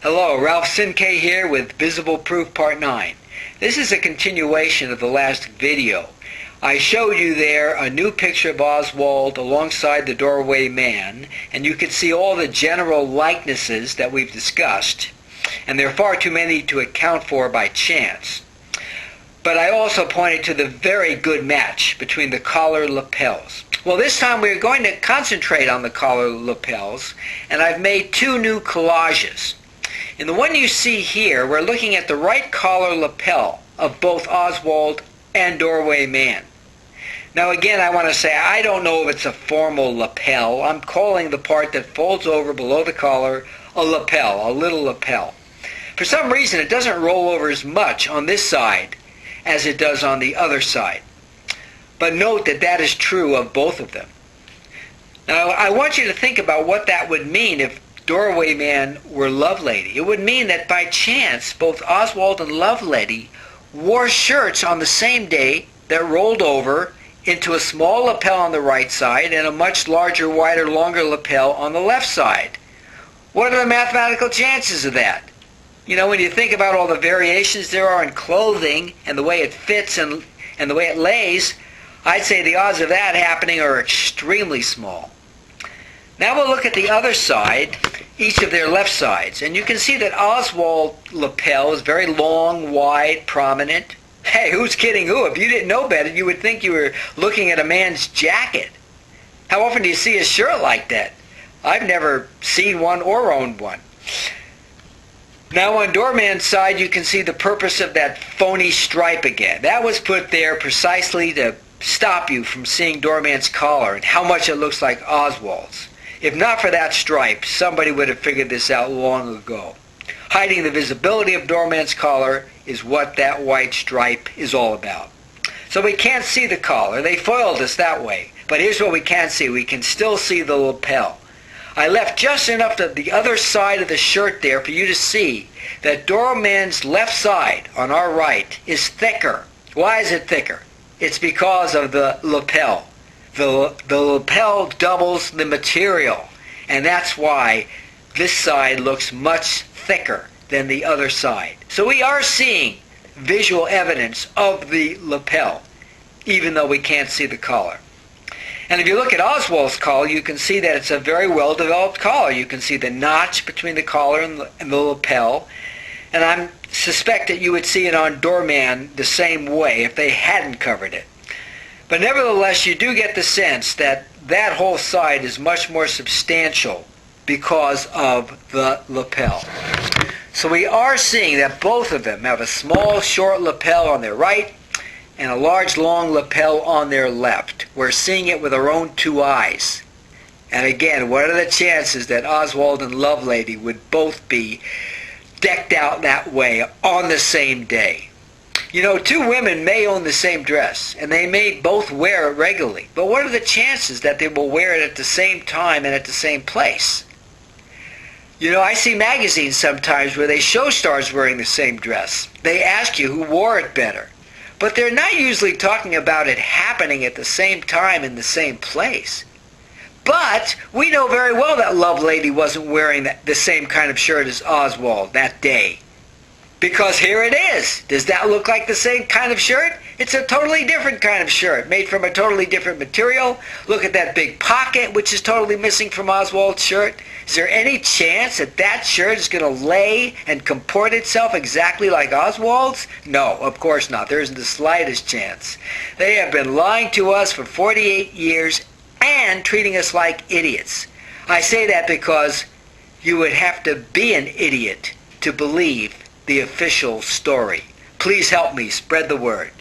Hello, Ralph Sinkay here with Visible Proof Part 9. This is a continuation of the last video. I showed you there a new picture of Oswald alongside the doorway man, and you can see all the general likenesses that we've discussed, and there are far too many to account for by chance. But I also pointed to the very good match between the collar lapels. Well, this time we're going to concentrate on the collar lapels, and I've made two new collages. In the one you see here, we're looking at the right collar lapel of both Oswald and Doorway Man. Now again, I want to say I don't know if it's a formal lapel. I'm calling the part that folds over below the collar a lapel, a little lapel. For some reason, it doesn't roll over as much on this side as it does on the other side. But note that that is true of both of them. Now, I want you to think about what that would mean if Doorway Man were Lovelady. It would mean that by chance, both Oswald and Lovelady wore shirts on the same day that rolled over into a small lapel on the right side and a much larger, wider, longer lapel on the left side. What are the mathematical chances of that? You know, when you think about all the variations there are in clothing and the way it fits and the way it lays, I'd say the odds of that happening are extremely small. Now we'll look at the other side, each of their left sides, and you can see that Oswald's lapel is very long, wide, prominent. Hey, who's kidding who? If you didn't know better, you would think you were looking at a man's jacket. How often do you see a shirt like that? I've never seen one or owned one. Now on Doorman's side, you can see the purpose of that phony stripe again. That was put there precisely to stop you from seeing Doorman's collar and how much it looks like Oswald's. If not for that stripe, somebody would have figured this out long ago. Hiding the visibility of Doorman's collar is what that white stripe is all about. So we can't see the collar. They foiled us that way. But here's what we can see. We can still see the lapel. I left just enough of the other side of the shirt there for you to see that Doorman's left side on our right is thicker. Why is it thicker? It's because of the lapel. The lapel doubles the material, and that's why this side looks much thicker than the other side. So we are seeing visual evidence of the lapel, even though we can't see the collar. And if you look at Oswald's collar, you can see that it's a very well-developed collar. You can see the notch between the collar and the lapel, and I suspect that you would see it on Doorman the same way if they hadn't covered it. But nevertheless, you do get the sense that that whole side is much more substantial because of the lapel. So we are seeing that both of them have a small, short lapel on their right and a large, long lapel on their left. We're seeing it with our own two eyes. And again, what are the chances that Oswald and Lovelady would both be decked out that way on the same day? You know, two women may own the same dress, and they may both wear it regularly. But what are the chances that they will wear it at the same time and at the same place? You know, I see magazines sometimes where they show stars wearing the same dress. They ask you who wore it better. But they're not usually talking about it happening at the same time in the same place. But we know very well that Lovelady wasn't wearing the same kind of shirt as Oswald that day. Because here it is. Does that look like the same kind of shirt? It's a totally different kind of shirt, made from a totally different material. Look at that big pocket, which is totally missing from Oswald's shirt. Is there any chance that that shirt is going to lay and comport itself exactly like Oswald's? No, of course not. There isn't the slightest chance. They have been lying to us for 48 years and treating us like idiots. I say that because you would have to be an idiot to believe the official story. Please help me spread the word.